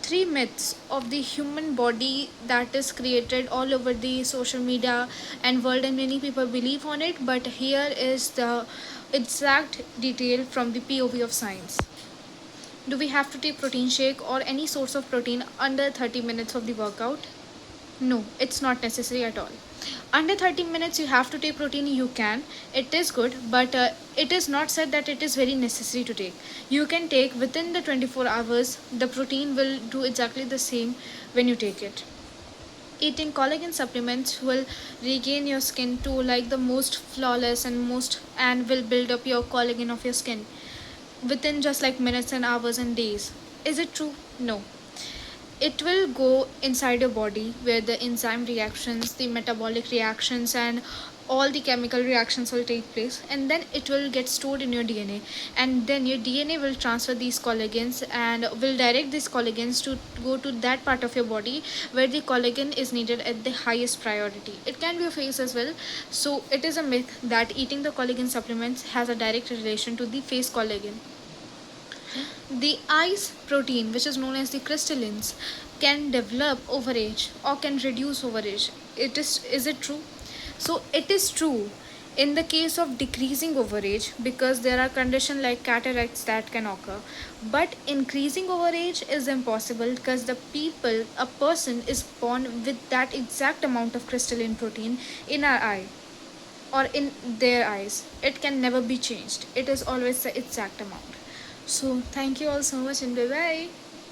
three myths of the human body that is created all over the social media and world, and many people believe on it. But here is the exact detail from the POV of science. Do we have to take protein shake or any source of protein under 30 minutes of the workout? No, it's not necessary at all. Under 30 minutes, you have to take protein. You can. It is good, but it is not said that it is very necessary to take. You can take within the 24 hours. The protein will do exactly the same when you take it. Eating collagen supplements will regain your skin to like the most flawless and will build up your collagen of your skin within just like minutes and hours and days. Is it true? No. It will go inside your body where the enzyme reactions, the metabolic reactions, and all the chemical reactions will take place, and then it will get stored in your DNA, and then your DNA will transfer these collagens and will direct these collagens to go to that part of your body where the collagen is needed at the highest priority. It can be a face as well. So it is a myth that eating the collagen supplements has a direct relation to the face collagen. The eyes protein, which is known as the crystallins, can develop over age or can reduce over age. Is it true? So it is true in the case of decreasing over age because there are conditions like cataracts that can occur. But increasing over age is impossible because a person is born with that exact amount of crystalline protein in our eye or in their eyes. It can never be changed. It is always the exact amount. So thank you all so much and bye bye.